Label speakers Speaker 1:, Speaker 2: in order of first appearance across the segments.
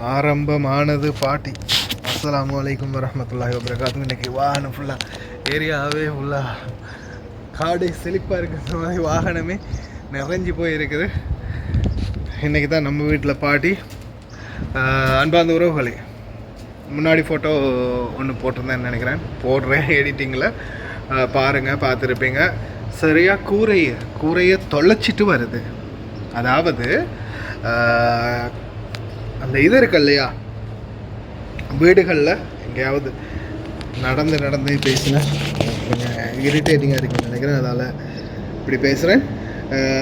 Speaker 1: ஆரம்பமானது பாட்டி. அஸ்ஸலாமு அலைக்கும் வரஹ்மத்துல்லாஹி வபரகாத்துஹு. இன்றைக்கி வாகனம் ஃபுல்லாக ஏரியாவே ஃபுல்லாக காடு செழிப்பாக இருக்கிற மாதிரி வாகனமே நிறைஞ்சி போயிருக்குது. இன்றைக்கி தான் நம்ம வீட்டில் பாட்டி. அன்பார்ந்த உறவுகளே, முன்னாடி ஃபோட்டோ ஒன்று போட்டிருந்தேன்னு நினைக்கிறேன், போடுறேன் எடிட்டிங்கில், பாருங்கள், பார்த்துருப்பீங்க. சரியாக கூரையை தொலைச்சிட்டு வருது. அதாவது அந்த இது இருக்கு இல்லையா, வீடுகளில் எங்கேயாவது நடந்து பேசினேன், கொஞ்சம் இரிட்டேட்டிங்காக இருக்குன்னு நினைக்கிறேன், அதால் இப்படி பேசுகிறேன்.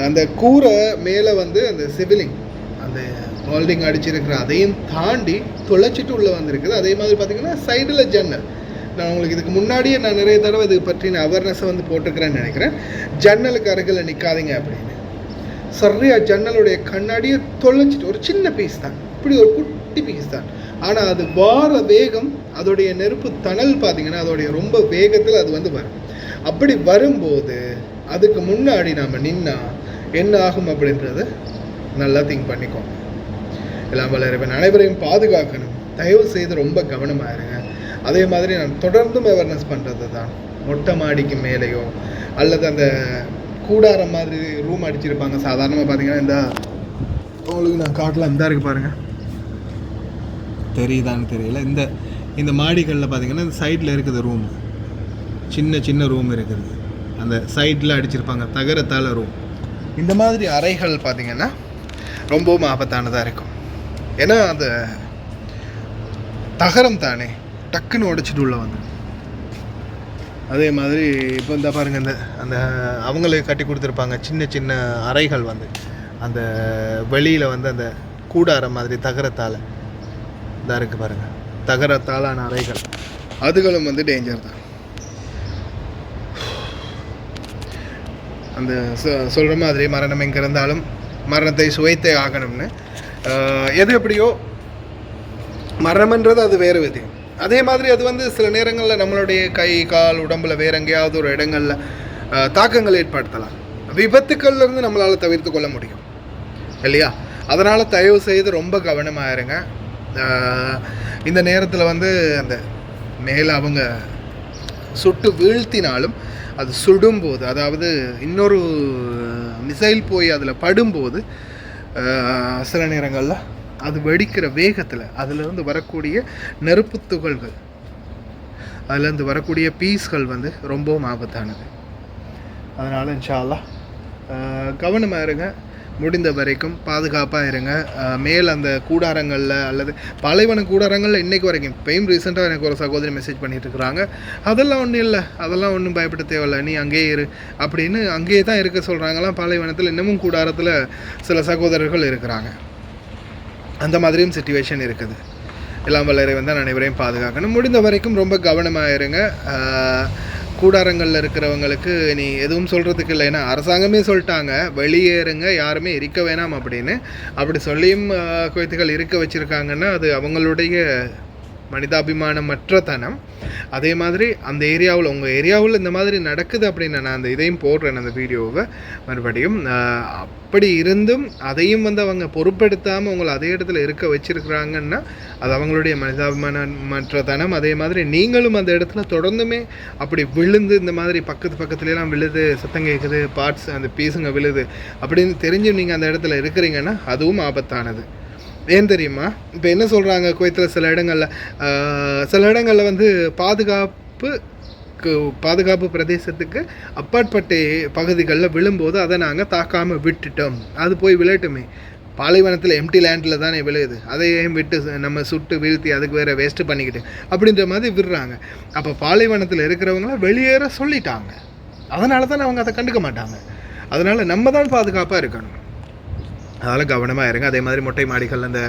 Speaker 1: அந்த கூரை மேலே வந்து அந்த சிவிலிங், அந்த ஹோல்டிங் அடிச்சிருக்கிற அதையும் தாண்டி தொலைச்சிட்டு உள்ளே வந்திருக்குது. அதே மாதிரி பார்த்திங்கன்னா சைடில் ஜன்னல். நான் உங்களுக்கு இதுக்கு முன்னாடியே நான் நிறைய தடவை இது பற்றின அவேர்னஸை வந்து போட்டிருக்கிறேன்னு நினைக்கிறேன். ஜன்னலுக்கு அருகில் நிற்காதீங்க அப்படின்னு. சரியாக ஜன்னலுடைய கண்ணாடியை தொலைச்சிட்டு, ஒரு சின்ன பீஸ் தான், இப்படி ஒரு குட்டி பீஸ் தான், ஆனால் அது வார வேகம், அதோடைய நெருப்பு தணல் பார்த்திங்கன்னா அதோடைய ரொம்ப வேகத்தில் அது வந்து வரும். அப்படி வரும்போது அதுக்கு முன்னாடி நாம் நின்னா என்ன ஆகும் அப்படின்றத நல்லா திங்க் பண்ணிக்கோங்க. எல்லாம் வளரவன் அனைவரையும் பாதுகாக்கணும். தயவு செய்து ரொம்ப கவனமாக இருங்க. அதே மாதிரி நான் தொடர்ந்தும் அவேர்னஸ் பண்ணுறது தான், மொட்டை மாடிக்கு மேலேயோ அல்லது அந்த கூடாரம் மாதிரி ரூம் அடிச்சிருப்பாங்க. சாதாரணமாக பார்த்தீங்கன்னா இந்த உங்களுக்கு நான் காட்டலாம், இந்த இருக்குது பாருங்கள், தெரியுதான்னு தெரியல. இந்த மாடிகளில் பார்த்தீங்கன்னா இந்த சைடில் இருக்குது ரூம், சின்ன ரூம் இருக்குது, அந்த சைடில் அடிச்சிருப்பாங்க தகரத்தால் ரூம். இந்த மாதிரி அறைகள் பார்த்திங்கன்னா ரொம்பவும் ஆபத்தானதாக இருக்கும். ஏன்னா அந்த தகரம் தானே டக்குன்னு உடைச்சிட்டு உள்ள வந்து. அதே மாதிரி இப்போ இந்த பாருங்கள், அந்த அவங்களே கட்டி கொடுத்துருப்பாங்க சின்ன அறைகள் வந்து அந்த வெளியில் வந்து அந்த கூடாரம் மாதிரி தகரத்தால் இதாக இருக்குது பாருங்கள், தகரத்தாலான அறைகள், அதுகளும் வந்து டேஞ்சர் தான். அந்த சொல்கிற மாதிரி மரணம் எங்கே இருந்தாலும் மரணத்தை சுவைத்தே ஆகணும்னு. எது எப்படியோ மரணம்ன்றது அது வேறு விதம். அதே மாதிரி அது வந்து சில நேரங்களில் நம்மளுடைய கை கால் உடம்பில் வேறு எங்கேயாவது ஒரு இடங்களில் தாக்கங்கள் ஏற்படுத்தலாம். விபத்துக்கள்லேருந்து நம்மளால் தவிர்த்து கொள்ள முடியும் இல்லையா? அதனால் தயவு செய்து ரொம்ப கவனமாக இருங்க. இந்த நேரத்தில் வந்து அந்த மேலே அவங்க சுட்டு வீழ்த்தினாலும் அது சுடும்போது, அதாவது இன்னொரு மிசைல் போய் அதில் படும்போது சில நேரங்களில் அது வெடிக்கிற வேகத்தில் அதிலிருந்து வரக்கூடிய நெருப்பு துகள்கள், அதிலேருந்து வரக்கூடிய பீஸ்கள் வந்து ரொம்பவும் ஆபத்தானது. அதனால் இன்ஷா அல்லாஹ் கவனமாக இருங்க, முடிந்த வரைக்கும் பாதுகாப்பாக இருங்க. மேல் அந்த கூடாரங்களில் அல்லது பாலைவன கூடாரங்களில் இன்றைக்கு வரைக்கும், இப்போயும் ரீசெண்டாக எனக்கு ஒரு சகோதரி மெசேஜ் பண்ணிட்டு இருக்கிறாங்க, அதெல்லாம் ஒன்றும் இல்லை, அதெல்லாம் ஒன்றும் பயப்பட தேவையில்லை, நீ அங்கேயே இரு அப்படின்னு அங்கேயே தான் இருக்க சொல்கிறாங்களாம். பாலைவனத்தில் இன்னமும் கூடாரத்தில் சில சகோதரர்கள் இருக்கிறாங்க. அந்த மாதிரியும் சிச்சுவேஷன் இருக்குது. எல்லாம் வல்லரை வந்து அனைவரையும் பாதுகாக்கணும். முடிந்த வரைக்கும் ரொம்ப கவனமாக இருங்க. கூடாரங்களில் இருக்கிறவங்களுக்கு நீ எதுவும் சொல்கிறதுக்கு இல்லை, ஏன்னா அரசாங்கமே சொல்லிட்டாங்க வெளியேறுங்க, யாருமே இருக்க வேணாம் அப்படின்னு. அப்படி சொல்லியும் குவைத்துகள் இருக்க வச்சுருக்காங்கன்னா அது அவங்களுடைய மனிதாபிமானமற்ற தனம். அதே மாதிரி அந்த ஏரியாவில், உங்கள் ஏரியாவில் இந்த மாதிரி நடக்குது அப்படின்னு நான் அந்த இதையும் போடுறேன், அந்த வீடியோவை மறுபடியும். அப்படி இருந்தும் அதையும் வந்து அவங்க பொறுப்பெடுத்தாமல் உங்களை அதே இடத்துல இருக்க வச்சுருக்குறாங்கன்னா அது அவங்களுடைய மனிதாபிமானமற்ற தனம். அதே மாதிரி நீங்களும் அந்த இடத்துல தொடர்ந்துமே அப்படி விழுந்து, இந்த மாதிரி பக்கத்துலேலாம் விழுது, சத்தம் கேட்குது, பார்ட்ஸ் அந்த பீஸுங்க விழுது அப்படின்னு தெரிஞ்சும் நீங்கள் அந்த இடத்துல இருக்கிறீங்கன்னா அதுவும் ஆபத்தானது. ஏன் தெரியுமா? இப்போ என்ன சொல்கிறாங்க, குவைத்தில் சில இடங்களில் வந்து பாதுகாப்பு பிரதேசத்துக்கு அப்பாற்பட்ட பகுதிகளில் விழும்போது அதை நாங்கள் தாக்காமல் விட்டுட்டோம், அது போய் விழட்டுமே, பாலைவனத்தில் எம்டி லேண்டில் தானே விழுகுது, அதையும் விட்டு நம்ம சுட்டு வீழ்த்தி அதுக்கு வேறு வேஸ்ட்டு பண்ணிக்கிட்டு அப்படின்ற மாதிரி விடுறாங்க. அப்போ பாலைவனத்தில் இருக்கிறவங்கள வெளியேற சொல்லிட்டாங்க, அதனால தான் அவங்க அதை கண்டுக்க மாட்டாங்க. அதனால் நம்ம தான் பாதுகாப்பாக இருக்கணும். அதனால் கவனமாக இருங்க. அதே மாதிரி மொட்டை மாடிகள், அந்த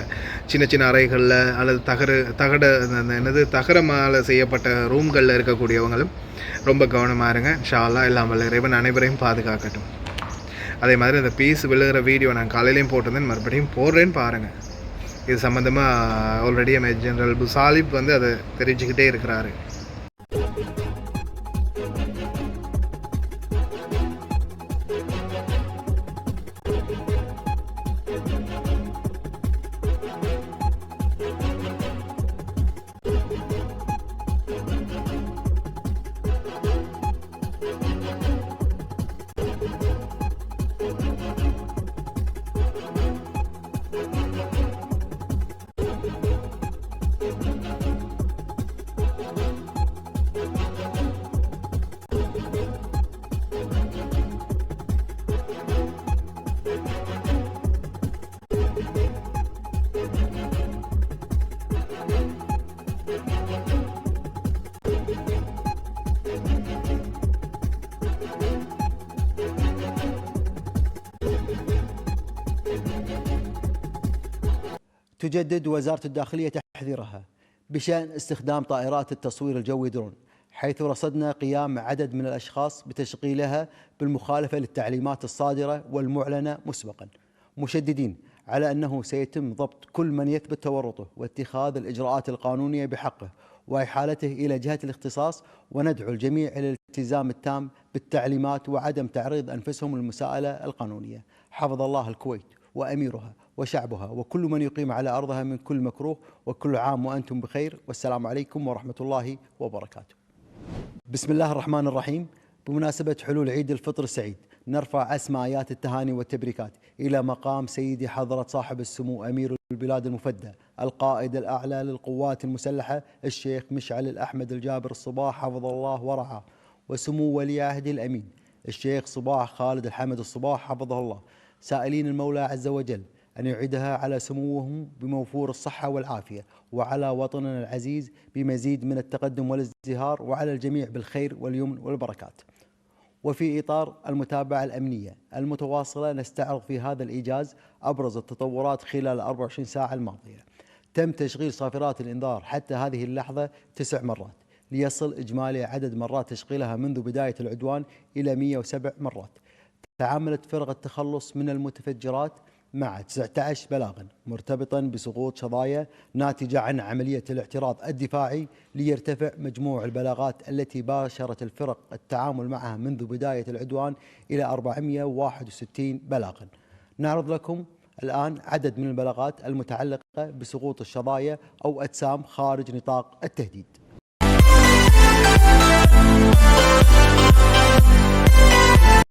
Speaker 1: சின்ன அறைகளில் அல்லது தகரமால் செய்யப்பட்ட ரூம்களில் இருக்கக்கூடியவங்களும் ரொம்ப கவனமாக இருங்க. இன்ஷா அல்லாஹ் எல்லாம் வல்ல இறைவன் அனைவரையும் பாதுகாக்கட்டும். அதே மாதிரி அந்த பீஸ் விழுகிற வீடியோ நான் காலையிலையும் போட்டிருந்தேன், மறுபடியும் போடுறேன்னு பாருங்கள். இது சம்மந்தமாக ஆல்ரெடி ஜெனரல் புசாலிப் வந்து அதை தெரிஞ்சுக்கிட்டே இருக்கிறாரு.
Speaker 2: تجدد وزارة الداخلية تحذيرها بشأن استخدام طائرات التصوير الجوي درون، حيث رصدنا قيام عدد من الأشخاص بتشغيلها بالمخالفة للتعليمات الصادرة والمعلنة مسبقا، مشددين على أنه سيتم ضبط كل من يثبت تورطه واتخاذ الإجراءات القانونية بحقه وإحالته إلى جهة الاختصاص، وندعو الجميع إلى الالتزام التام بالتعليمات وعدم تعريض أنفسهم للمساءلة القانونية. حفظ الله الكويت وأميرها وشعبها وكل من يقيم على أرضها من كل مكروه، وكل عام وأنتم بخير، والسلام عليكم ورحمة الله وبركاته. بسم الله الرحمن الرحيم. بمناسبة حلول عيد الفطر السعيد، نرفع أسمى آيات التهاني والتبريكات إلى مقام سيدي حضرة صاحب السمو أمير البلاد المفدى القائد الأعلى للقوات المسلحة الشيخ مشعل الأحمد الجابر الصباح حفظ الله ورعاه، وسمو ولي عهده الأمين الشيخ صباح خالد الحمد الصباح حفظه الله، سائلين المولى عز وجل أن يعيدها على سموهم بموفور الصحة والعافية، وعلى وطننا العزيز بمزيد من التقدم والازدهار، وعلى الجميع بالخير واليمن والبركات. وفي إطار المتابعة الأمنية المتواصلة، نستعرض في هذا الإيجاز أبرز التطورات خلال 24 ساعة الماضية. تم تشغيل صافرات الإنذار حتى هذه اللحظة 9 مرات، ليصل إجمالي عدد مرات تشغيلها منذ بداية العدوان إلى 107 مرات. تعاملت فرق التخلص من المتفجرات مع 19 بلاغا مرتبطا بسقوط شظايا ناتجة عن عملية الاعتراض الدفاعي، ليرتفع مجموع البلاغات التي باشرت الفرق التعامل معها منذ بداية العدوان إلى 461 بلاغا. نعرض لكم الآن عدد من البلاغات المتعلقة بسقوط الشظايا أو أجسام خارج نطاق التهديد.